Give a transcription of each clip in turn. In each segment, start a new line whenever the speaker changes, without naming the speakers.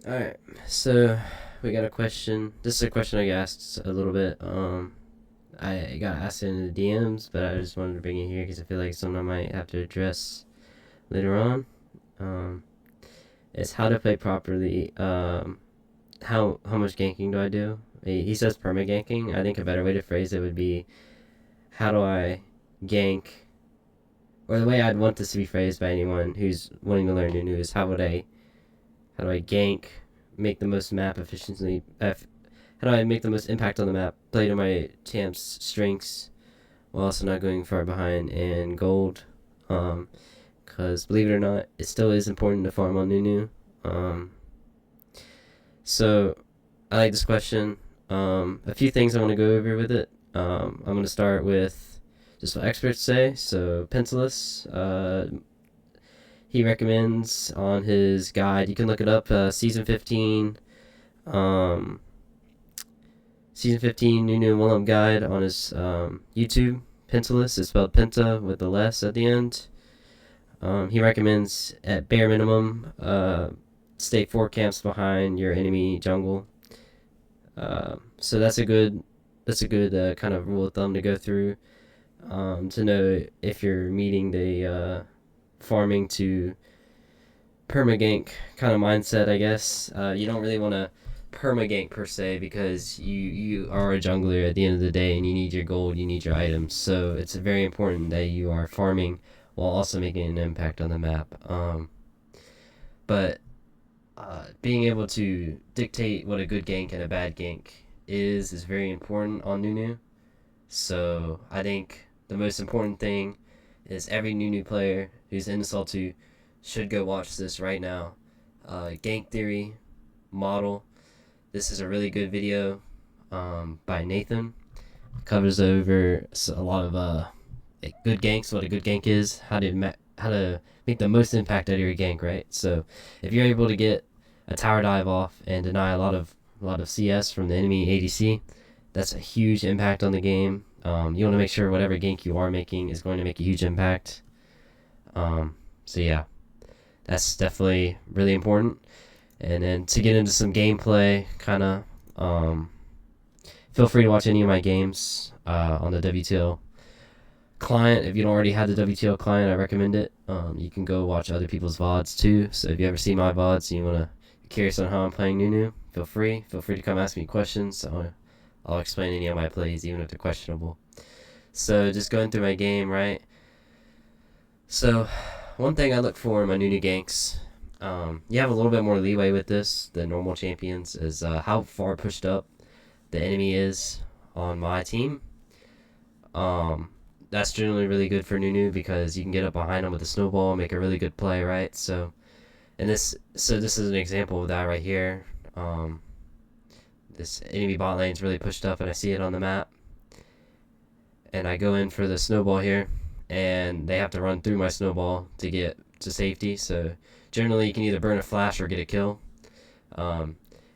Alright, so we got a question. This is a question I got asked a little bit. I got asked it in the DMs, but I just wanted to bring it here because I feel like something I might have to address later on. Um, it's how to play properly. How much ganking do I do? He says perma ganking. I think a better way to phrase it would be how do I gank, or the way I'd want this to be phrased by anyone who's wanting to learn Nunu is how do I gank, make the most map efficiently, how do I make the most impact on the map, play to my champ's strengths, while also not going far behind in gold. Because believe it or not, it still is important to farm on Nunu. Um, so I like this question. A few things I want to go over with it. I'm going to start with just what experts say. So Pencilus, he recommends on his guide. You can look it up. Season 15. Um, Season 15 Nunu and Willem guide on his YouTube. Pencilus is spelled Penta with the less at the end. He recommends at bare minimum stay 4 camps behind your enemy jungle. So that's a good kind of rule of thumb to go through to know if you're meeting the farming to permagank kind of mindset, I guess. You don't really want to permagank per se because you are a jungler at the end of the day and you need your gold, you need your items. So it's very important that you are farming while also making an impact on the map. But being able to dictate what a good gank and a bad gank is very important on Nunu. So I think the most important thing is every Nunu player who's in Assault 2 should go watch this right now. Gank Theory model. This is a really good video by Nathan. It covers over a lot of good ganks, what a good gank is, how to make the most impact out of your gank, right? So if you're able to get a tower dive off and deny a lot of CS from the enemy ADC, that's a huge impact on the game. You want to make sure whatever gank you are making is going to make a huge impact. So yeah, that's definitely really important. And then to get into some gameplay, kind of, feel free to watch any of my games on the WTL client. If you don't already have the WTL client, I recommend it. You can go watch other people's VODs too. So if you ever see my VODs and you're curious on how I'm playing Nunu, feel free to come ask me questions. I'll explain any of my plays, even if they're questionable. So just going through my game, right? So one thing I look for in my Nunu ganks, you have a little bit more leeway with this than normal champions, is how far pushed up the enemy is on my team. That's generally really good for Nunu because you can get up behind them with a snowball and make a really good play, right? So this is an example of that right here. This enemy bot lane is really pushed up and I see it on the map. And I go in for the snowball here and they have to run through my snowball to get to safety. So generally you can either burn a flash or get a kill.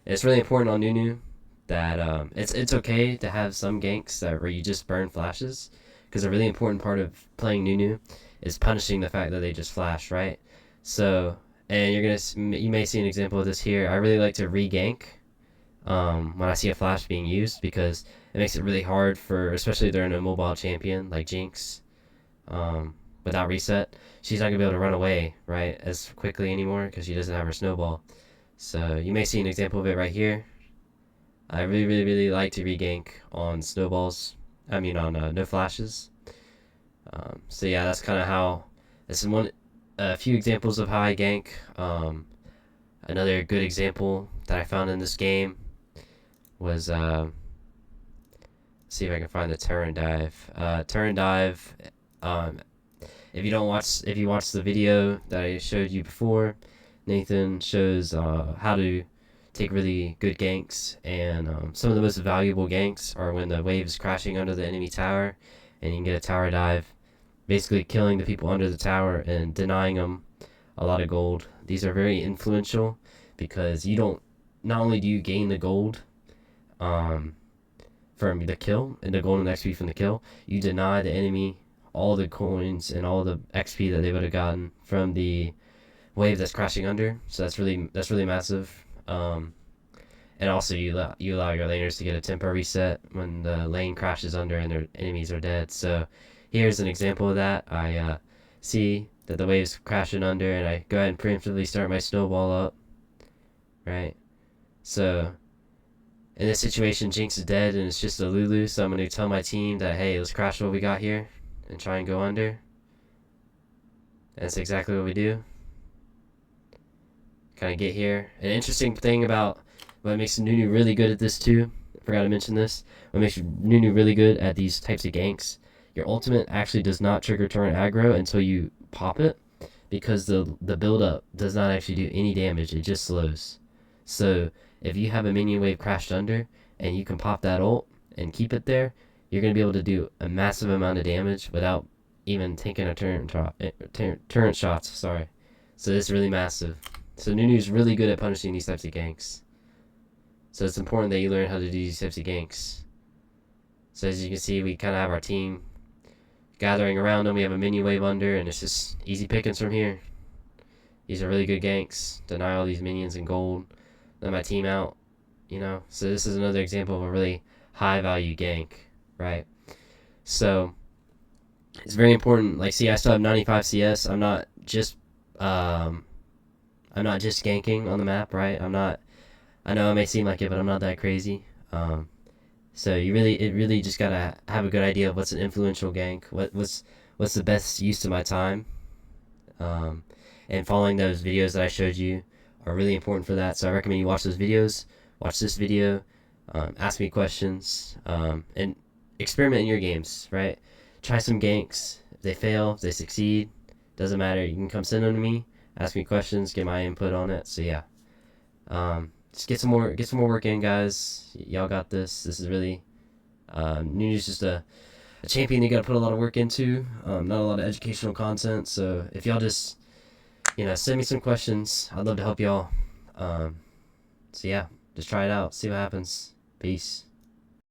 It's really important on Nunu that it's okay to have some ganks where you just burn flashes, because a really important part of playing Nunu is punishing the fact that they just flash, right? So, and you may see an example of this here. I really like to re-gank when I see a flash being used, because it makes it really hard for, especially during a mobile champion like Jinx, without reset. She's not gonna be able to run away, right, as quickly anymore because she doesn't have her snowball. So you may see an example of it right here. I really like to re-gank on snowballs. I mean on no flashes. So yeah, that's kind of how. This is a few examples of how I gank. Another good example that I found in this game was see if I can find the turn dive. Turn dive. If you watch the video that I showed you before, Nathan shows how to take really good ganks, and some of the most valuable ganks are when the wave is crashing under the enemy tower and you can get a tower dive, basically killing the people under the tower and denying them a lot of gold. These are very influential because not only do you gain the gold from the kill and the gold and XP from the kill, you deny the enemy all the coins and all the XP that they would have gotten from the wave that's crashing under. So that's really massive. And also you allow your laners to get a tempo reset when the lane crashes under and their enemies are dead. So here's an example of that. I see that the wave's crashing under, and I go ahead and preemptively start my snowball up, right? So in this situation, Jinx is dead and it's just a Lulu, so I'm going to tell my team that, hey, let's crash what we got here and try and go under. And that's exactly what we do. Kind of get here. An interesting thing about what makes Nunu really good at this too, I forgot to mention this, what makes Nunu really good at these types of ganks, your ultimate actually does not trigger turret aggro until you pop it, because the build up does not actually do any damage, it just slows. So if you have a minion wave crashed under and you can pop that ult and keep it there, you're going to be able to do a massive amount of damage without even taking a turret shots, sorry. So it's really massive. So Nunu's really good at punishing these types of ganks. So it's important that you learn how to do these types of ganks. So as you can see, we kind of have our team gathering around them. We have a mini wave under, and it's just easy pickings from here. These are really good ganks. Deny all these minions in gold. Let my team out, you know. So this is another example of a really high value gank, right? So it's very important. Like, see, I still have 95 CS. I'm not just ganking on the map, right? I know it may seem like it, but I'm not that crazy. So it really just gotta have a good idea of what's an influential gank, what's the best use of my time, and following those videos that I showed you are really important for that. So I recommend you watch those videos, watch this video, ask me questions, and experiment in your games, right? Try some ganks. If they fail, if they succeed, doesn't matter. You can come send them to me, ask me questions, get my input on it. So yeah, just get some more work in, guys. Y'all got this. This is really Nunu's just a champion you got to put a lot of work into. Not a lot of educational content. So if y'all just send me some questions, I'd love to help y'all. So yeah, just try it out, see what happens. Peace.